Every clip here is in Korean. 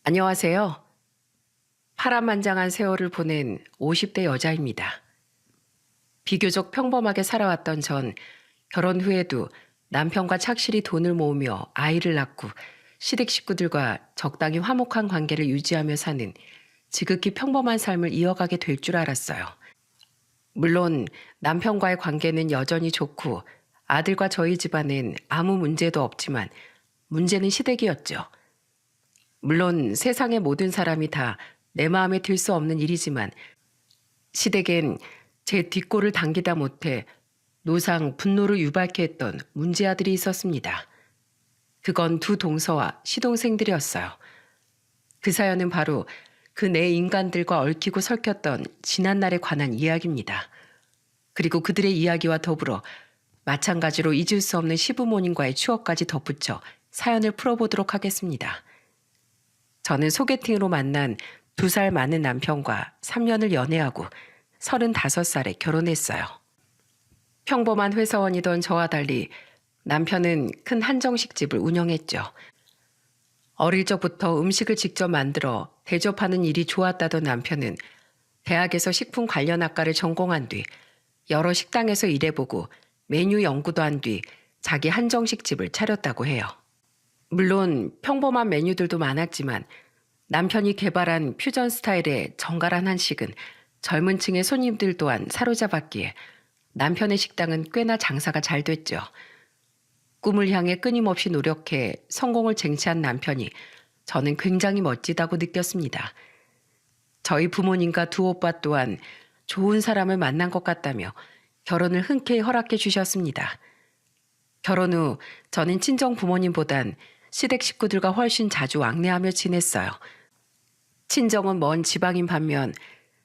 안녕하세요. 파란만장한 세월을 보낸 50대 여자입니다. 비교적 평범하게 살아왔던 전 결혼 후에도 남편과 착실히 돈을 모으며 아이를 낳고 시댁 식구들과 적당히 화목한 관계를 유지하며 사는 지극히 평범한 삶을 이어가게 될 줄 알았어요. 물론 남편과의 관계는 여전히 좋고 아들과 저희 집안엔 아무 문제도 없지만 문제는 시댁이었죠. 물론 세상의 모든 사람이 다 내 마음에 들 수 없는 일이지만 시댁엔 제 뒷골을 당기다 못해 노상 분노를 유발케 했던 문제아들이 있었습니다. 그건 두 동서와 시동생들이었어요. 그 사연은 바로 그 네 인간들과 얽히고 설켰던 지난날에 관한 이야기입니다. 그리고 그들의 이야기와 더불어 마찬가지로 잊을 수 없는 시부모님과의 추억까지 덧붙여 사연을 풀어보도록 하겠습니다. 저는 소개팅으로 만난 2살 많은 남편과 3년을 연애하고 35살에 결혼했어요. 평범한 회사원이던 저와 달리 남편은 큰 한정식집을 운영했죠. 어릴 적부터 음식을 직접 만들어 대접하는 일이 좋았다던 남편은 대학에서 식품 관련 학과를 전공한 뒤 여러 식당에서 일해보고 메뉴 연구도 한 뒤 자기 한정식집을 차렸다고 해요. 물론 평범한 메뉴들도 많았지만 남편이 개발한 퓨전 스타일의 정갈한 한식은 젊은 층의 손님들 또한 사로잡았기에 남편의 식당은 꽤나 장사가 잘 됐죠. 꿈을 향해 끊임없이 노력해 성공을 쟁취한 남편이 저는 굉장히 멋지다고 느꼈습니다. 저희 부모님과 두 오빠 또한 좋은 사람을 만난 것 같다며 결혼을 흔쾌히 허락해 주셨습니다. 결혼 후 저는 친정 부모님보단 시댁 식구들과 훨씬 자주 왕래하며 지냈어요. 친정은 먼 지방인 반면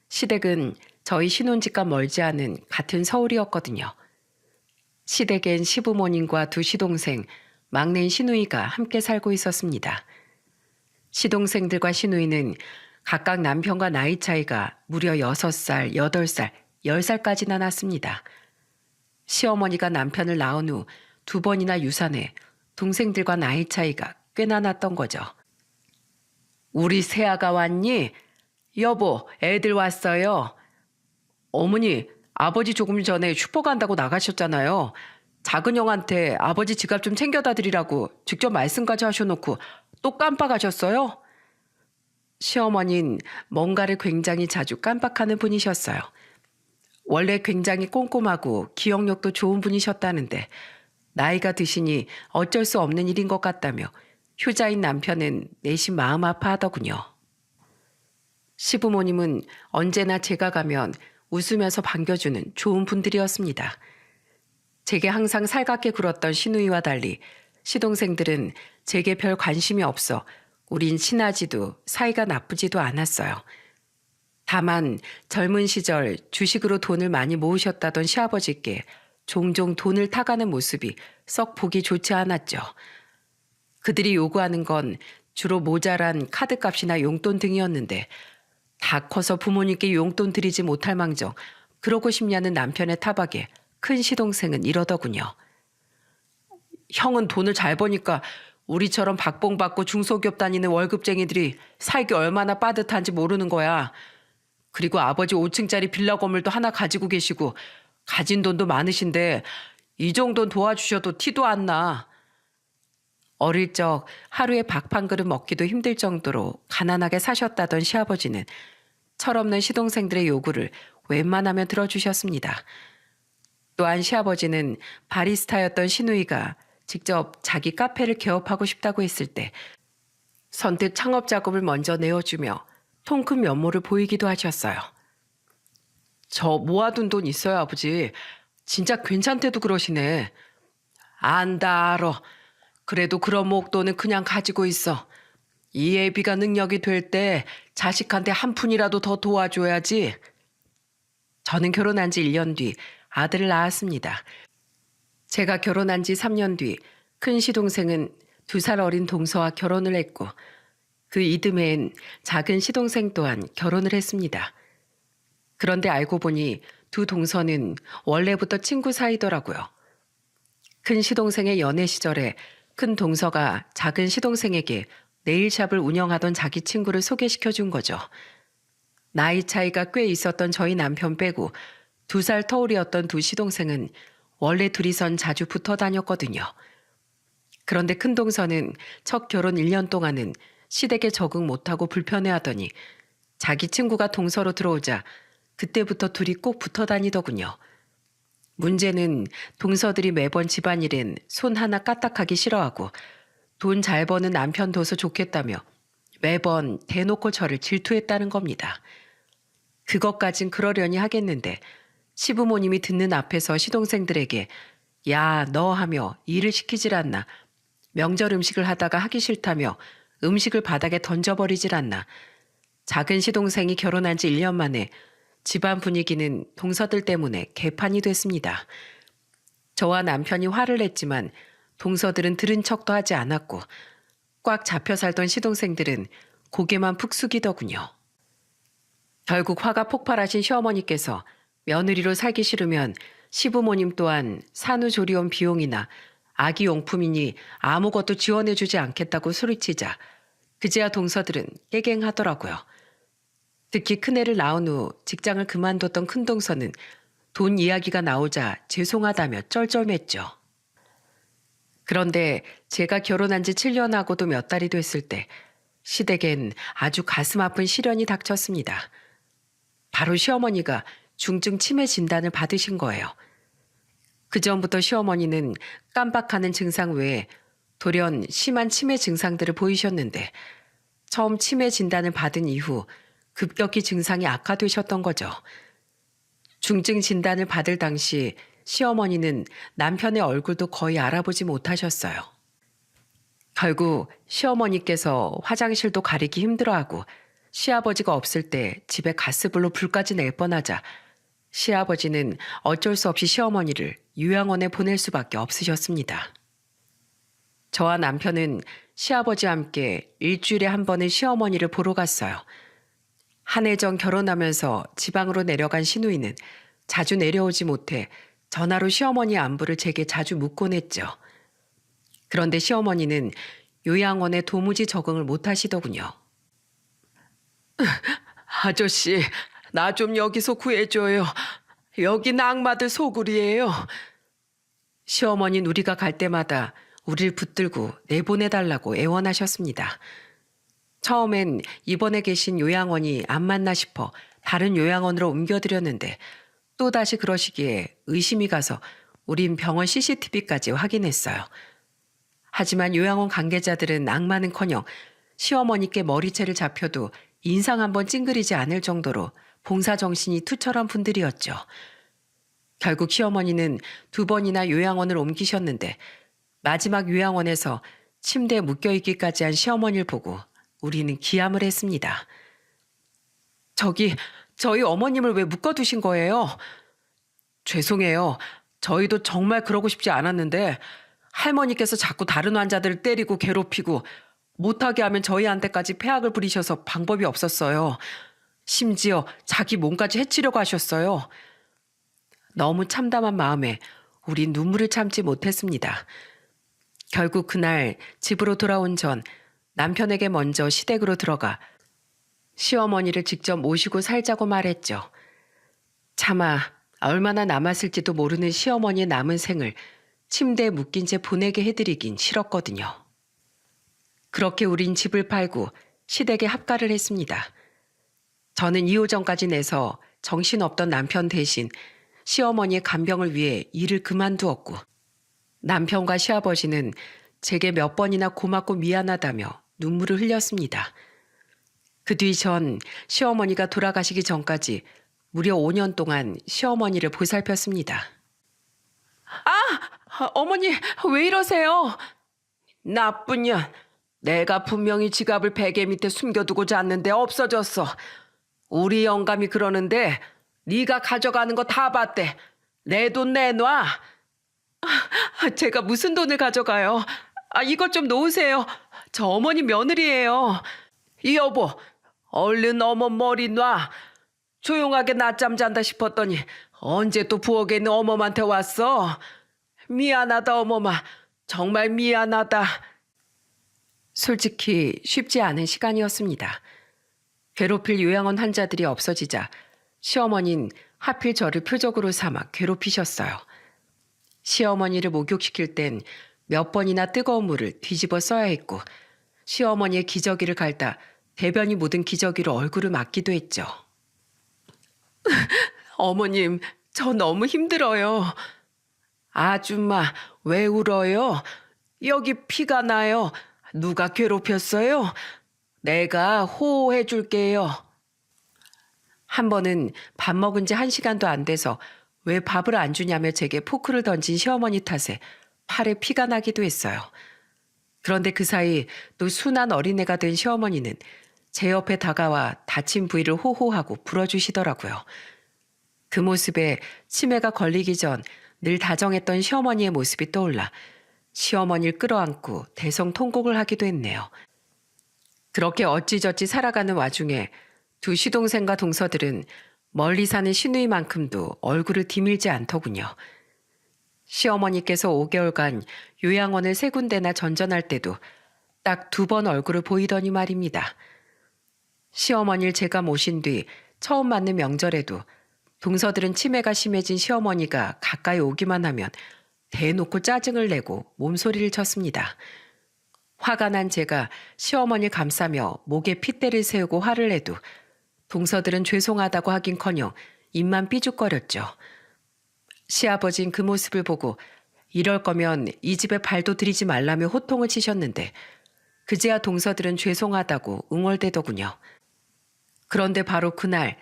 시댁은 저희 신혼집과 멀지 않은 같은 서울이었거든요. 시댁엔 시부모님과 두 시동생, 막내인 시누이가 함께 살고 있었습니다. 시동생들과 시누이는 각각 남편과 나이 차이가 무려 6살, 8살, 10살까지나 났습니다. 시어머니가 남편을 낳은 후 2번이나 유산해 동생들과 나이 차이가 꽤나 났던 거죠. 우리 새아가 왔니? 여보, 애들 왔어요. 어머니, 아버지 조금 전에 슈퍼 간다고 나가셨잖아요. 작은 형한테 아버지 지갑 좀 챙겨다 드리라고 직접 말씀까지 하셔놓고 또 깜빡하셨어요? 시어머니는 뭔가를 굉장히 자주 깜빡하는 분이셨어요. 원래 굉장히 꼼꼼하고 기억력도 좋은 분이셨다는데 나이가 드시니 어쩔 수 없는 일인 것 같다며 효자인 남편은 내심 마음 아파하더군요. 시부모님은 언제나 제가 가면 웃으면서 반겨주는 좋은 분들이었습니다. 제게 항상 살갑게 굴었던 시누이와 달리 시동생들은 제게 별 관심이 없어 우린 친하지도 사이가 나쁘지도 않았어요. 다만 젊은 시절 주식으로 돈을 많이 모으셨다던 시아버지께 종종 돈을 타가는 모습이 썩 보기 좋지 않았죠. 그들이 요구하는 건 주로 모자란 카드값이나 용돈 등이었는데 다 커서 부모님께 용돈 드리지 못할 망정 그러고 싶냐는 남편의 타박에 큰 시동생은 이러더군요. 형은 돈을 잘 버니까 우리처럼 박봉받고 중소기업 다니는 월급쟁이들이 살기 얼마나 빠듯한지 모르는 거야. 그리고 아버지 5층짜리 빌라 건물도 하나 가지고 계시고 가진 돈도 많으신데 이 정도는 도와주셔도 티도 안 나. 어릴 적 하루에 밥 한 그릇 먹기도 힘들 정도로 가난하게 사셨다던 시아버지는 철없는 시동생들의 요구를 웬만하면 들어주셨습니다. 또한 시아버지는 바리스타였던 시누이가 직접 자기 카페를 개업하고 싶다고 했을 때 선뜻 창업 자금을 먼저 내어주며 통 큰 면모를 보이기도 하셨어요. 저 모아둔 돈 있어요, 아버지. 진짜 괜찮대도 그러시네. 안다 알아. 그래도 그런 목돈은 그냥 가지고 있어. 이 애비가 능력이 될 때 자식한테 한 푼이라도 더 도와줘야지. 저는 결혼한 지 1년 뒤 아들을 낳았습니다. 제가 결혼한 지 3년 뒤 큰 시동생은 2살 어린 동서와 결혼을 했고 그 이듬해엔 작은 시동생 또한 결혼을 했습니다. 그런데 알고 보니 두 동서는 원래부터 친구 사이더라고요. 큰 시동생의 연애 시절에 큰 동서가 작은 시동생에게 네일샵을 운영하던 자기 친구를 소개시켜 준 거죠. 나이 차이가 꽤 있었던 저희 남편 빼고 2살 터울이었던 두 시동생은 원래 둘이선 자주 붙어 다녔거든요. 그런데 큰 동서는 첫 결혼 1년 동안은 시댁에 적응 못하고 불편해하더니 자기 친구가 동서로 들어오자 그때부터 둘이 꼭 붙어 다니더군요. 문제는 동서들이 매번 집안일엔 손 하나 까딱하기 싫어하고 돈 잘 버는 남편 둬서 좋겠다며 매번 대놓고 저를 질투했다는 겁니다. 그것까진 그러려니 하겠는데 시부모님이 듣는 앞에서 시동생들에게 야, 너 하며 일을 시키질 않나. 명절 음식을 하다가 하기 싫다며 음식을 바닥에 던져버리질 않나. 작은 시동생이 결혼한 지 1년 만에 집안 분위기는 동서들 때문에 개판이 됐습니다. 저와 남편이 화를 냈지만 동서들은 들은 척도 하지 않았고 꽉 잡혀 살던 시동생들은 고개만 푹 숙이더군요. 결국 화가 폭발하신 시어머니께서 며느리로 살기 싫으면 시부모님 또한 산후조리원 비용이나 아기 용품이니 아무것도 지원해주지 않겠다고 소리치자 그제야 동서들은 깨갱하더라고요. 특히 큰애를 낳은 후 직장을 그만뒀던 큰동서는 돈 이야기가 나오자 죄송하다며 쩔쩔맸죠. 그런데 제가 결혼한 지 7년하고도 몇 달이 됐을 때 시댁엔 아주 가슴 아픈 시련이 닥쳤습니다. 바로 시어머니가 중증 치매 진단을 받으신 거예요. 그전부터 시어머니는 깜박하는 증상 외에 돌연 심한 치매 증상들을 보이셨는데 처음 치매 진단을 받은 이후 급격히 증상이 악화되셨던 거죠. 중증 진단을 받을 당시 시어머니는 남편의 얼굴도 거의 알아보지 못하셨어요. 결국 시어머니께서 화장실도 가리기 힘들어하고 시아버지가 없을 때 집에 가스불로 불까지 낼 뻔하자 시아버지는 어쩔 수 없이 시어머니를 요양원에 보낼 수밖에 없으셨습니다. 저와 남편은 시아버지와 함께 일주일에 한 번은 시어머니를 보러 갔어요. 한 해 전 결혼하면서 지방으로 내려간 시누이는 자주 내려오지 못해 전화로 시어머니 안부를 제게 자주 묻곤 했죠. 그런데 시어머니는 요양원에 도무지 적응을 못 하시더군요. 아저씨, 나 좀 여기서 구해줘요. 여긴 악마들 소굴이에요. 시어머니는 우리가 갈 때마다 우릴 붙들고 내보내달라고 애원하셨습니다. 처음엔 입원해 계신 요양원이 안 맞나 싶어 다른 요양원으로 옮겨드렸는데 또다시 그러시기에 의심이 가서 우린 병원 CCTV까지 확인했어요. 하지만 요양원 관계자들은 악마는커녕 시어머니께 머리채를 잡혀도 인상 한번 찡그리지 않을 정도로 봉사정신이 투철한 분들이었죠. 결국 시어머니는 2번이나 요양원을 옮기셨는데 마지막 요양원에서 침대에 묶여있기까지 한 시어머니를 보고 우리는 기함을 했습니다. 저희 어머님을 왜 묶어두신 거예요? 죄송해요. 저희도 정말 그러고 싶지 않았는데 할머니께서 자꾸 다른 환자들을 때리고 괴롭히고 못하게 하면 저희한테까지 폐악을 부리셔서 방법이 없었어요. 심지어 자기 몸까지 해치려고 하셨어요. 너무 참담한 마음에 우린 눈물을 참지 못했습니다. 결국 그날 집으로 돌아온 전 남편에게 먼저 시댁으로 들어가 시어머니를 직접 모시고 살자고 말했죠. 차마 얼마나 남았을지도 모르는 시어머니의 남은 생을 침대에 묶인 채 보내게 해드리긴 싫었거든요. 그렇게 우린 집을 팔고 시댁에 합가를 했습니다. 저는 2호점까지 내서 정신없던 남편 대신 시어머니의 간병을 위해 일을 그만두었고 남편과 시아버지는 제게 몇 번이나 고맙고 미안하다며 눈물을 흘렸습니다. 그 뒤 전 시어머니가 돌아가시기 전까지 무려 5년 동안 시어머니를 보살폈습니다. 어머니 왜 이러세요? 나쁜 년. 내가 분명히 지갑을 베개 밑에 숨겨두고 잤는데 없어졌어. 우리 영감이 그러는데 네가 가져가는 거 다 봤대. 내 돈 내놔. 제가 무슨 돈을 가져가요? 이것 좀 놓으세요. 저 어머니 며느리예요. 여보, 얼른 어머 머리 놔. 조용하게 낮잠 잔다 싶었더니 언제 또 부엌에 있는 어머한테 왔어? 미안하다 어머마. 정말 미안하다. 솔직히 쉽지 않은 시간이었습니다. 괴롭힐 요양원 환자들이 없어지자 시어머니는 하필 저를 표적으로 삼아 괴롭히셨어요. 시어머니를 목욕시킬 땐 몇 번이나 뜨거운 물을 뒤집어 써야 했고 시어머니의 기저귀를 갈다 대변이 묻은 기저귀로 얼굴을 막기도 했죠. 어머님, 저 너무 힘들어요. 아줌마, 왜 울어요? 여기 피가 나요. 누가 괴롭혔어요? 내가 호호해 줄게요. 한 번은 밥 먹은 지 1시간도 안 돼서 왜 밥을 안 주냐며 제게 포크를 던진 시어머니 탓에 팔에 피가 나기도 했어요. 그런데 그 사이 또 순한 어린애가 된 시어머니는 제 옆에 다가와 다친 부위를 호호하고 불어주시더라고요. 그 모습에 치매가 걸리기 전 늘 다정했던 시어머니의 모습이 떠올라 시어머니를 끌어안고 대성통곡을 하기도 했네요. 그렇게 어찌저찌 살아가는 와중에 두 시동생과 동서들은 멀리 사는 시누이만큼도 얼굴을 디밀지 않더군요. 시어머니께서 5개월간 요양원을 3군데나 전전할 때도 딱 2번 얼굴을 보이더니 말입니다. 시어머니를 제가 모신 뒤 처음 맞는 명절에도 동서들은 치매가 심해진 시어머니가 가까이 오기만 하면 대놓고 짜증을 내고 몸소리를 쳤습니다. 화가 난 제가 시어머니를 감싸며 목에 핏대를 세우고 화를 내도 동서들은 죄송하다고 하긴커녕 입만 삐죽거렸죠. 시아버진 그 모습을 보고 이럴 거면 이 집에 발도 들이지 말라며 호통을 치셨는데 그제야 동서들은 죄송하다고 웅얼대더군요. 그런데 바로 그날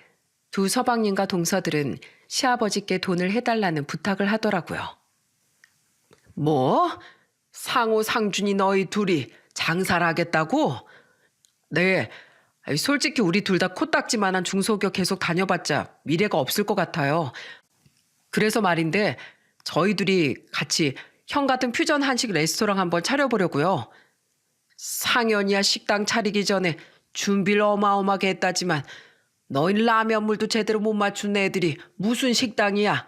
두 서방님과 동서들은 시아버지께 돈을 해달라는 부탁을 하더라고요. 뭐? 상호 상준이 너희 둘이 장사를 하겠다고? 네, 솔직히 우리 둘 다 코딱지만한 중소기업 계속 다녀봤자 미래가 없을 것 같아요. 그래서 말인데 저희 둘이 같이 형 같은 퓨전 한식 레스토랑 한번 차려보려고요. 상현이야 식당 차리기 전에 준비를 어마어마하게 했다지만 너희 라면물도 제대로 못 맞춘 애들이 무슨 식당이야.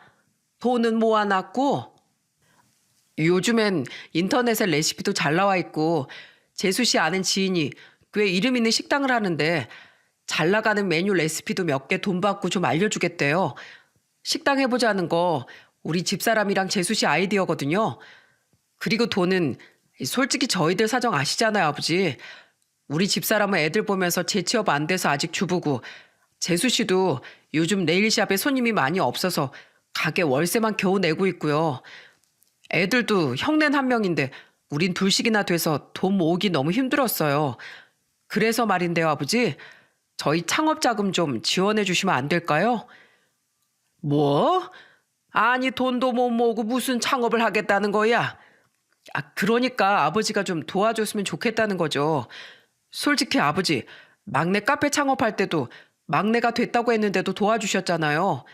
돈은 모아놨고. 요즘엔 인터넷에 레시피도 잘 나와 있고 재수 씨 아는 지인이 꽤 이름 있는 식당을 하는데 잘 나가는 메뉴 레시피도 몇 개 돈 받고 좀 알려주겠대요. 식당 해보자는 거 우리 집사람이랑 재수 씨 아이디어거든요. 그리고 돈은 솔직히 저희들 사정 아시잖아요, 아버지. 우리 집사람은 애들 보면서 재취업 안 돼서 아직 주부고 재수 씨도 요즘 네일샵에 손님이 많이 없어서 가게 월세만 겨우 내고 있고요. 애들도 형넨 1명인데 우린 둘씩이나 돼서 돈 모으기 너무 힘들었어요. 그래서 말인데요, 아버지. 저희 창업 자금 좀 지원해 주시면 안 될까요? 뭐? 아니 돈도 못 모으고 무슨 창업을 하겠다는 거야? 그러니까 아버지가 좀 도와줬으면 좋겠다는 거죠. 솔직히 아버지, 막내 카페 창업할 때도 막내가 됐다고 했는데도 도와주셨잖아요.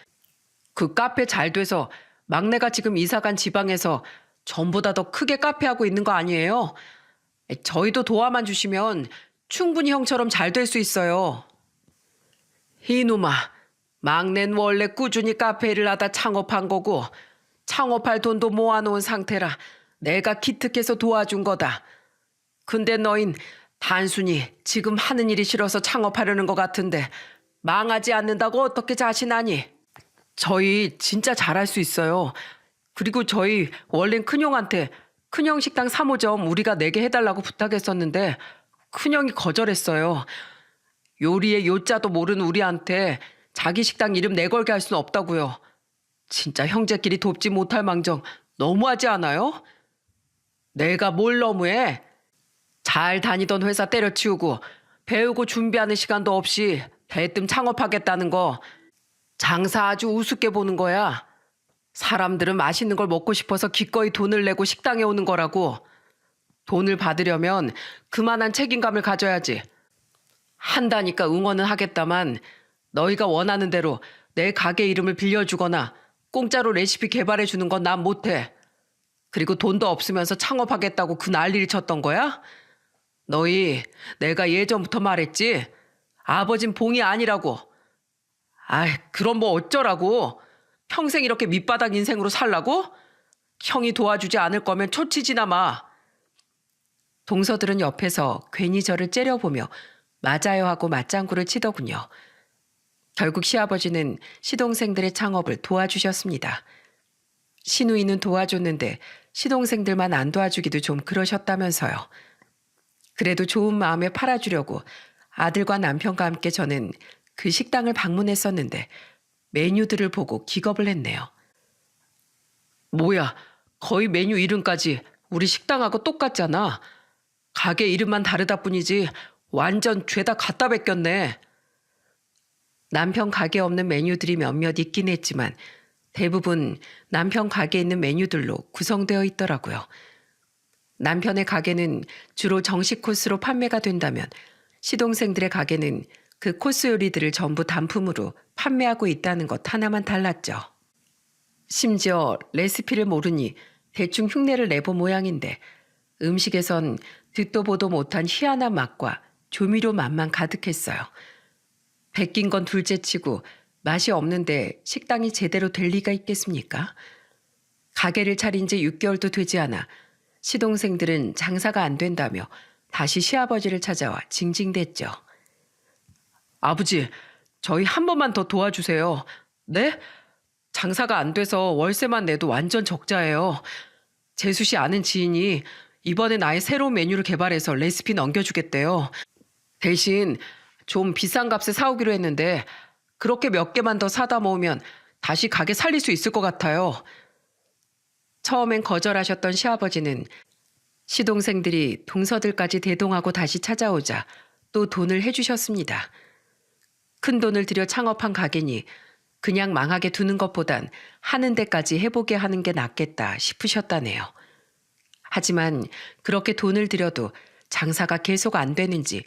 그 카페 잘 돼서 막내가 지금 이사간 지방에서 전보다 더 크게 카페 하고 있는 거 아니에요? 저희도 도와만 주시면 충분히 형처럼 잘 될 수 있어요. 이놈아, 막내는 원래 꾸준히 카페를 하다 창업한 거고 창업할 돈도 모아놓은 상태라 내가 기특해서 도와준 거다. 근데 너흰 단순히 지금 하는 일이 싫어서 창업하려는 것 같은데 망하지 않는다고 어떻게 자신하니? 저희 진짜 잘할 수 있어요. 그리고 저희 원래는 큰형한테 큰형 식당 3호점 우리가 내게 해달라고 부탁했었는데 큰형이 거절했어요. 요리의 요자도 모르는 우리한테 자기 식당 이름 내걸게 할 수는 없다고요. 진짜 형제끼리 돕지 못할 망정 너무하지 않아요? 내가 뭘 너무해? 잘 다니던 회사 때려치우고 배우고 준비하는 시간도 없이 대뜸 창업하겠다는 거 장사 아주 우습게 보는 거야. 사람들은 맛있는 걸 먹고 싶어서 기꺼이 돈을 내고 식당에 오는 거라고. 돈을 받으려면 그만한 책임감을 가져야지. 한다니까 응원은 하겠다만 너희가 원하는 대로 내 가게 이름을 빌려주거나 공짜로 레시피 개발해 주는 건 난 못해. 그리고 돈도 없으면서 창업하겠다고 그 난리를 쳤던 거야? 너희 내가 예전부터 말했지? 아버진 봉이 아니라고. 그럼 뭐 어쩌라고? 평생 이렇게 밑바닥 인생으로 살라고? 형이 도와주지 않을 거면 초치지나 마. 동서들은 옆에서 괜히 저를 째려보며 맞아요 하고 맞장구를 치더군요. 결국 시아버지는 시동생들의 창업을 도와주셨습니다. 시누이는 도와줬는데 시동생들만 안 도와주기도 좀 그러셨다면서요. 그래도 좋은 마음에 팔아주려고 아들과 남편과 함께 저는 그 식당을 방문했었는데 메뉴들을 보고 기겁을 했네요. 뭐야, 거의 메뉴 이름까지 우리 식당하고 똑같잖아. 가게 이름만 다르다 뿐이지 완전 죄다 갖다 베꼈네. 남편 가게 없는 메뉴들이 몇몇 있긴 했지만 대부분 남편 가게에 있는 메뉴들로 구성되어 있더라고요. 남편의 가게는 주로 정식 코스로 판매가 된다면 시동생들의 가게는 그 코스 요리들을 전부 단품으로 판매하고 있다는 것 하나만 달랐죠. 심지어 레시피를 모르니 대충 흉내를 내본 모양인데 음식에선 듣도 보도 못한 희한한 맛과 조미료 맛만 가득했어요. 베낀 건 둘째치고 맛이 없는데 식당이 제대로 될 리가 있겠습니까? 가게를 차린 지 6개월도 되지 않아 시동생들은 장사가 안 된다며 다시 시아버지를 찾아와 징징댔죠. 아버지, 저희 한 번만 더 도와주세요. 네? 장사가 안 돼서 월세만 내도 완전 적자예요. 재수 씨 아는 지인이 이번에 아예 새로운 메뉴를 개발해서 레시피 넘겨주겠대요. 대신 좀 비싼 값에 사오기로 했는데 그렇게 몇 개만 더 사다 모으면 다시 가게 살릴 수 있을 것 같아요. 처음엔 거절하셨던 시아버지는 시동생들이 동서들까지 대동하고 다시 찾아오자 또 돈을 해주셨습니다. 큰 돈을 들여 창업한 가게니 그냥 망하게 두는 것보단 하는 데까지 해보게 하는 게 낫겠다 싶으셨다네요. 하지만 그렇게 돈을 들여도 장사가 계속 안 되는지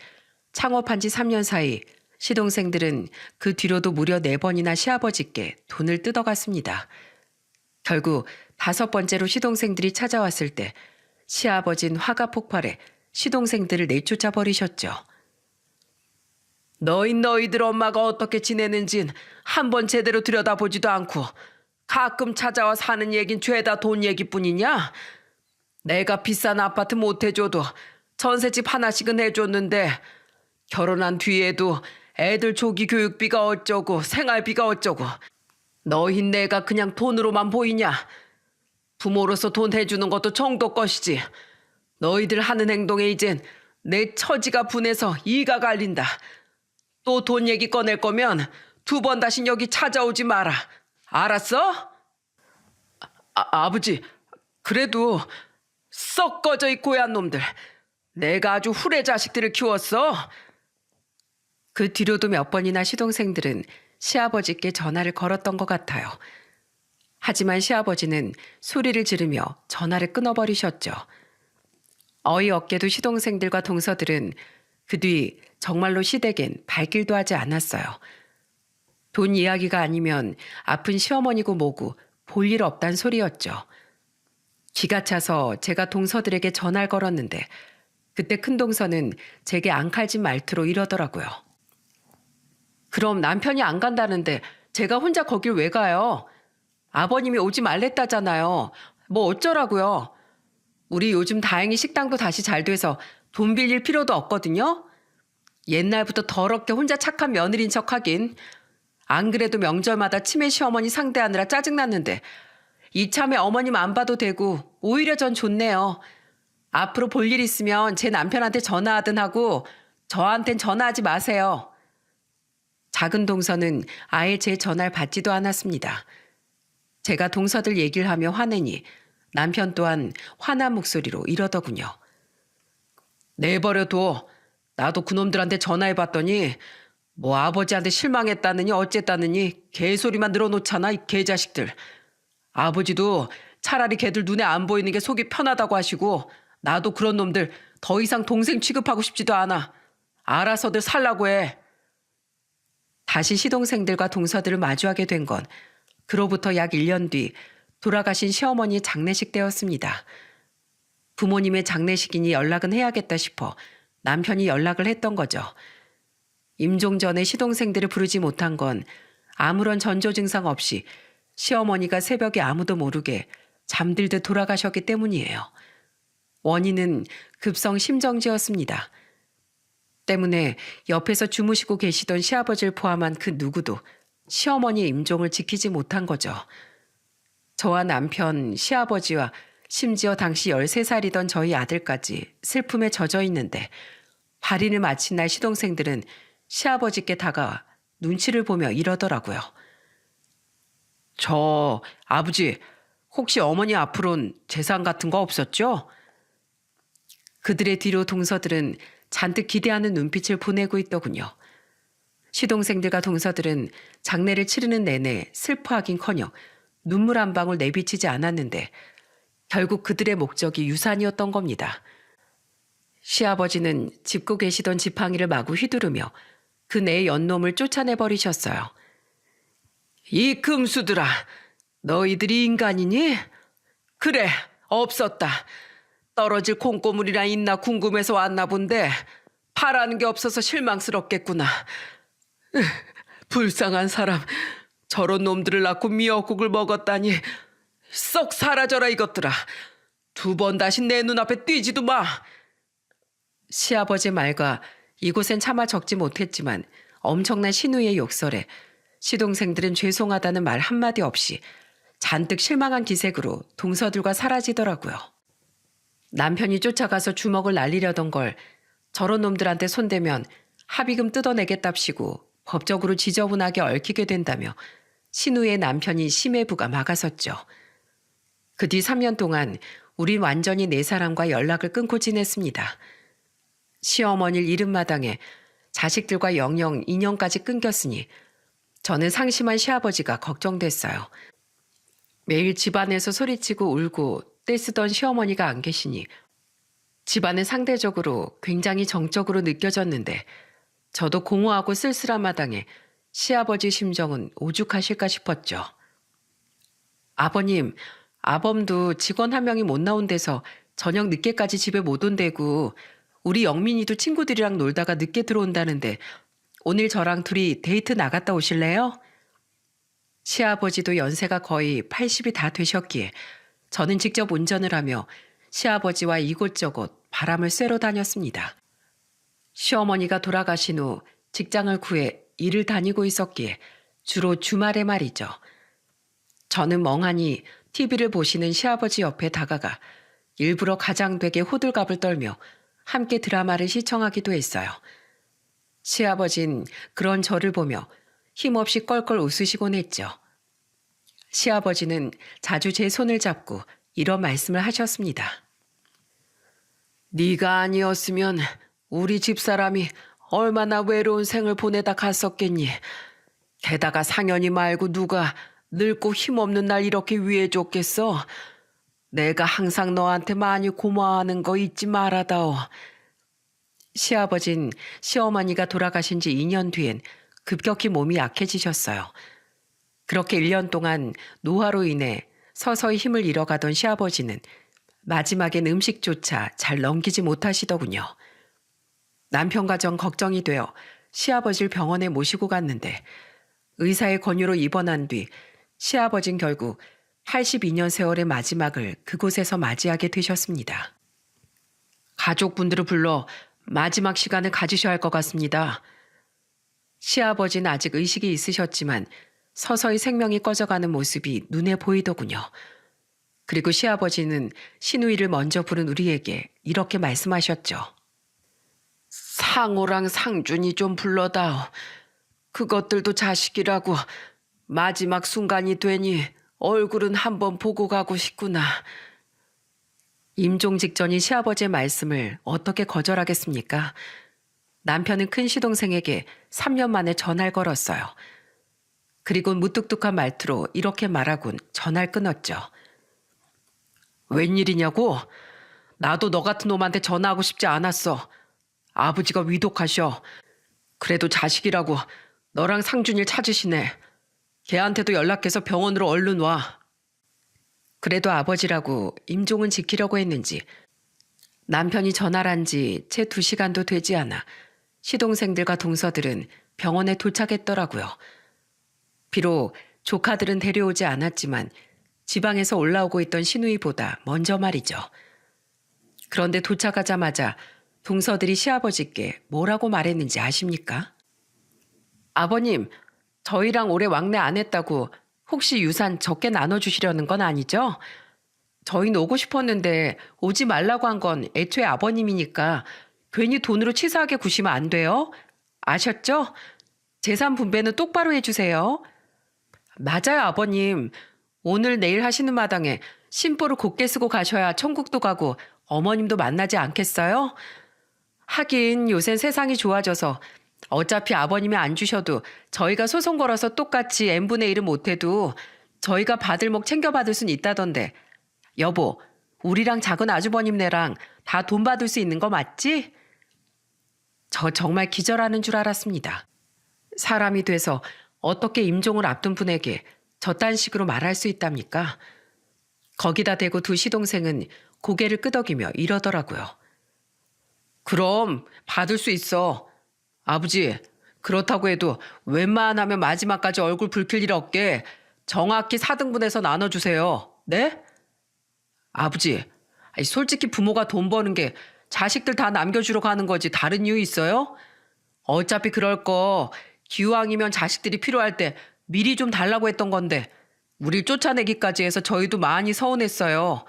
창업한 지 3년 사이 시동생들은 그 뒤로도 무려 4번이나 시아버지께 돈을 뜯어갔습니다. 결국 5번째로 시동생들이 찾아왔을 때 시아버진 화가 폭발해 시동생들을 내쫓아 버리셨죠. 너희들 엄마가 어떻게 지내는진 한번 제대로 들여다보지도 않고 가끔 찾아와 사는 얘긴 죄다 돈 얘기뿐이냐? 내가 비싼 아파트 못 해줘도 전셋집 하나씩은 해줬는데 결혼한 뒤에도 애들 조기 교육비가 어쩌고 생활비가 어쩌고 너흰 내가 그냥 돈으로만 보이냐? 부모로서 돈 해주는 것도 정도 것이지. 너희들 하는 행동에 이젠 내 처지가 분해서 이가 갈린다. 또 돈 얘기 꺼낼 거면 2번 다시 여기 찾아오지 마라. 알았어? 아버지, 그래도 썩 꺼져 이 고얀 놈들. 내가 아주 후레 자식들을 키웠어. 그 뒤로도 몇 번이나 시동생들은 시아버지께 전화를 걸었던 것 같아요. 하지만 시아버지는 소리를 지르며 전화를 끊어버리셨죠. 어이없게도 시동생들과 동서들은 그 뒤 정말로 시댁엔 발길도 하지 않았어요. 돈 이야기가 아니면 아픈 시어머니고 뭐고 볼 일 없단 소리였죠. 기가 차서 제가 동서들에게 전화를 걸었는데 그때 큰동서는 제게 앙칼진 말투로 이러더라고요. 그럼 남편이 안 간다는데 제가 혼자 거길 왜 가요? 아버님이 오지 말랬다잖아요. 뭐 어쩌라고요? 우리 요즘 다행히 식당도 다시 잘 돼서 돈 빌릴 필요도 없거든요. 옛날부터 더럽게 혼자 착한 며느리인 척하긴. 안 그래도 명절마다 치매 시어머니 상대하느라 짜증났는데 이참에 어머님 안 봐도 되고 오히려 전 좋네요. 앞으로 볼 일 있으면 제 남편한테 전화하든 하고 저한텐 전화하지 마세요. 작은 동서는 아예 제 전화를 받지도 않았습니다. 제가 동서들 얘기를 하며 화내니 남편 또한 화난 목소리로 이러더군요. 내버려둬. 나도 그놈들한테 전화해봤더니 뭐 아버지한테 실망했다느니 어쨌다느니 개소리만 늘어놓잖아 이 개자식들. 아버지도 차라리 걔들 눈에 안 보이는 게 속이 편하다고 하시고 나도 그런 놈들 더 이상 동생 취급하고 싶지도 않아. 알아서들 살라고 해. 다시 시동생들과 동서들을 마주하게 된 건 그로부터 약 1년 뒤 돌아가신 시어머니 장례식 때였습니다. 부모님의 장례식이니 연락은 해야겠다 싶어 남편이 연락을 했던 거죠. 임종 전에 시동생들을 부르지 못한 건 아무런 전조 증상 없이 시어머니가 새벽에 아무도 모르게 잠들듯 돌아가셨기 때문이에요. 원인은 급성 심정지였습니다. 때문에 옆에서 주무시고 계시던 시아버지를 포함한 그 누구도 시어머니의 임종을 지키지 못한 거죠. 저와 남편, 시아버지와 심지어 당시 13살이던 저희 아들까지 슬픔에 젖어 있는데 발인을 마친 날 시동생들은 시아버지께 다가와 눈치를 보며 이러더라고요. 저 아버지, 혹시 어머니 앞으로는 재산 같은 거 없었죠? 그들의 뒤로 동서들은 잔뜩 기대하는 눈빛을 보내고 있더군요. 시동생들과 동서들은 장례를 치르는 내내 슬퍼하긴커녕 눈물 한 방울 내비치지 않았는데 결국 그들의 목적이 유산이었던 겁니다. 시아버지는 짚고 계시던 지팡이를 마구 휘두르며 그 네 연놈을 쫓아내버리셨어요. 이 금수들아, 너희들이 인간이니? 그래, 없었다. 떨어질 콩고물이나 있나 궁금해서 왔나 본데 바라는 게 없어서 실망스럽겠구나. 불쌍한 사람, 저런 놈들을 낳고 미역국을 먹었다니. 썩 사라져라 이것들아. 2번 다시 내 눈앞에 뛰지도 마. 시아버지 말과 이곳엔 차마 적지 못했지만 엄청난 신우의 욕설에 시동생들은 죄송하다는 말 한마디 없이 잔뜩 실망한 기색으로 동서들과 사라지더라고요. 남편이 쫓아가서 주먹을 날리려던 걸 저런 놈들한테 손대면 합의금 뜯어내겠답시고 법적으로 지저분하게 얽히게 된다며 신우의 남편이 심해부가 막아섰죠. 그 뒤 3년 동안 우린 완전히 네 사람과 연락을 끊고 지냈습니다. 시어머니를 잃은 마당에 자식들과 영영 인연까지 끊겼으니 저는 상심한 시아버지가 걱정됐어요. 매일 집안에서 소리치고 울고 떼쓰던 시어머니가 안 계시니 집안은 상대적으로 굉장히 정적으로 느껴졌는데 저도 공허하고 쓸쓸한 마당에 시아버지 심정은 오죽하실까 싶었죠. 아버님, 아범도 직원 한 명이 못 나온 데서 저녁 늦게까지 집에 못 온대고 우리 영민이도 친구들이랑 놀다가 늦게 들어온다는데 오늘 저랑 둘이 데이트 나갔다 오실래요? 시아버지도 연세가 거의 80이 다 되셨기에 저는 직접 운전을 하며 시아버지와 이곳저곳 바람을 쐬러 다녔습니다. 시어머니가 돌아가신 후 직장을 구해 일을 다니고 있었기에 주로 주말에 말이죠. 저는 멍하니 TV를 보시는 시아버지 옆에 다가가 일부러 가장되게 호들갑을 떨며 함께 드라마를 시청하기도 했어요. 시아버진 그런 저를 보며 힘없이 껄껄 웃으시곤 했죠. 시아버지는 자주 제 손을 잡고 이런 말씀을 하셨습니다. 네가 아니었으면 우리 집사람이 얼마나 외로운 생을 보내다 갔었겠니. 게다가 상현이 말고 누가 늙고 힘없는 날 이렇게 위해줬겠어. 내가 항상 너한테 많이 고마워하는 거 잊지 말아다오. 시아버진 시어머니가 돌아가신 지 2년 뒤엔 급격히 몸이 약해지셨어요. 그렇게 1년 동안 노화로 인해 서서히 힘을 잃어가던 시아버지는 마지막엔 음식조차 잘 넘기지 못하시더군요. 남편 가정 걱정이 되어 시아버지를 병원에 모시고 갔는데 의사의 권유로 입원한 뒤 시아버진 결국 82년 세월의 마지막을 그곳에서 맞이하게 되셨습니다. 가족분들을 불러 마지막 시간을 가지셔야 할 것 같습니다. 시아버지는 아직 의식이 있으셨지만 서서히 생명이 꺼져가는 모습이 눈에 보이더군요. 그리고 시아버지는 시누이를 먼저 부른 우리에게 이렇게 말씀하셨죠. 상호랑 상준이 좀 불러다오. 그것들도 자식이라고 마지막 순간이 되니 얼굴은 한번 보고 가고 싶구나. 임종 직전인 시아버지의 말씀을 어떻게 거절하겠습니까? 남편은 큰 시동생에게 3년 만에 전화를 걸었어요. 그리고 무뚝뚝한 말투로 이렇게 말하곤 전화를 끊었죠. 웬일이냐고? 나도 너 같은 놈한테 전화하고 싶지 않았어. 아버지가 위독하셔. 그래도 자식이라고 너랑 상준이를 찾으시네. 걔한테도 연락해서 병원으로 얼른 와. 그래도 아버지라고 임종은 지키려고 했는지 남편이 전화를 한 지 채 2시간도 되지 않아 시동생들과 동서들은 병원에 도착했더라고요. 비록 조카들은 데려오지 않았지만 지방에서 올라오고 있던 시누이보다 먼저 말이죠. 그런데 도착하자마자 동서들이 시아버지께 뭐라고 말했는지 아십니까? 아버님, 저희랑 올해 왕래 안 했다고 혹시 유산 적게 나눠주시려는 건 아니죠? 저희는 오고 싶었는데 오지 말라고 한 건 애초에 아버님이니까 괜히 돈으로 치사하게 구시면 안 돼요. 아셨죠? 재산 분배는 똑바로 해주세요. 맞아요, 아버님. 오늘 내일 하시는 마당에 심보를 곱게 쓰고 가셔야 천국도 가고 어머님도 만나지 않겠어요? 하긴 요샌 세상이 좋아져서 어차피 아버님이 안 주셔도 저희가 소송 걸어서 똑같이 n분의 1은 못해도 저희가 받을 목 챙겨받을 순 있다던데. 여보, 우리랑 작은 아주버님네랑 다 돈 받을 수 있는 거 맞지? 저 정말 기절하는 줄 알았습니다. 사람이 돼서 어떻게 임종을 앞둔 분에게 저딴 식으로 말할 수 있답니까? 거기다 대고 두 시동생은 고개를 끄덕이며 이러더라고요. 그럼 받을 수 있어. 아버지, 그렇다고 해도 웬만하면 마지막까지 얼굴 붉힐 일 없게 정확히 4등분해서 나눠주세요. 네? 아버지, 솔직히 부모가 돈 버는 게 자식들 다 남겨주러 가는 거지 다른 이유 있어요? 어차피 그럴 거 기왕이면 자식들이 필요할 때 미리 좀 달라고 했던 건데 우릴 쫓아내기까지 해서 저희도 많이 서운했어요.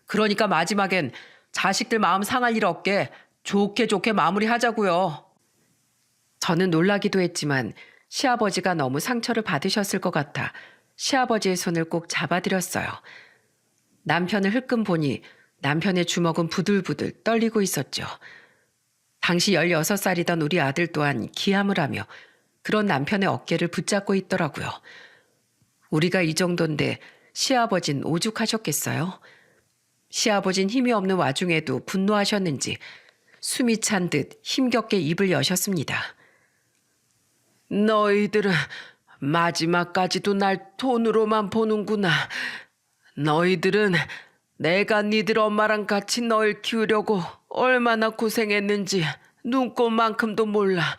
그러니까 마지막엔 자식들 마음 상할 일 없게 좋게 좋게 마무리하자고요. 저는 놀라기도 했지만 시아버지가 너무 상처를 받으셨을 것 같아 시아버지의 손을 꼭 잡아드렸어요. 남편을 흘끔 보니 남편의 주먹은 부들부들 떨리고 있었죠. 당시 16살이던 우리 아들 또한 기함을 하며 그런 남편의 어깨를 붙잡고 있더라고요. 우리가 이 정도인데 시아버진 오죽하셨겠어요? 시아버진 힘이 없는 와중에도 분노하셨는지 숨이 찬 듯 힘겹게 입을 여셨습니다. 너희들은 마지막까지도 날 돈으로만 보는구나. 너희들은 내가 니들 엄마랑 같이 널 키우려고 얼마나 고생했는지 눈꼽만큼도 몰라.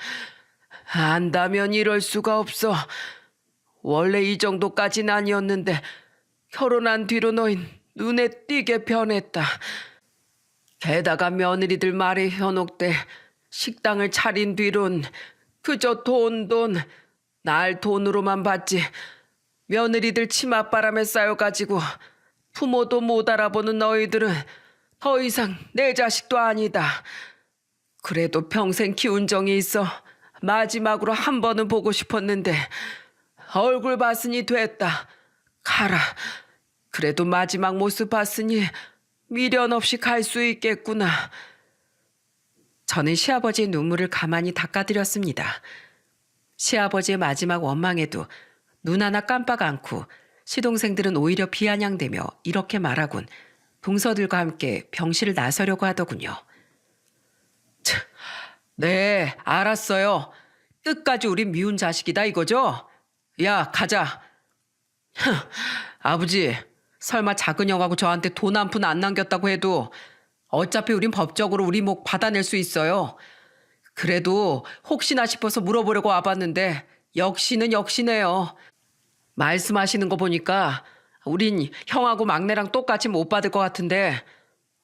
안다면 이럴 수가 없어. 원래 이 정도까진 아니었는데 결혼한 뒤로 너흰 눈에 띄게 변했다. 게다가 며느리들 말에 현혹돼 식당을 차린 뒤론 그저 돈, 날 돈으로만 봤지. 며느리들 치맛바람에 쌓여가지고 부모도 못 알아보는 너희들은 더 이상 내 자식도 아니다. 그래도 평생 키운 정이 있어 마지막으로 한 번은 보고 싶었는데 얼굴 봤으니 됐다. 가라. 그래도 마지막 모습 봤으니 미련 없이 갈 수 있겠구나. 저는 시아버지의 눈물을 가만히 닦아드렸습니다. 시아버지의 마지막 원망에도 눈 하나 깜빡 않고 시동생들은 오히려 비아냥대며 이렇게 말하곤 동서들과 함께 병실을 나서려고 하더군요. 네, 알았어요. 끝까지 우린 미운 자식이다 이거죠? 야, 가자. 아버지, 설마 작은 형하고 저한테 돈 한 푼 안 남겼다고 해도 어차피 우린 법적으로 우리 목 받아낼 수 있어요. 그래도 혹시나 싶어서 물어보려고 와봤는데 역시는 역시네요. 말씀하시는 거 보니까 우린 형하고 막내랑 똑같이 못 받을 것 같은데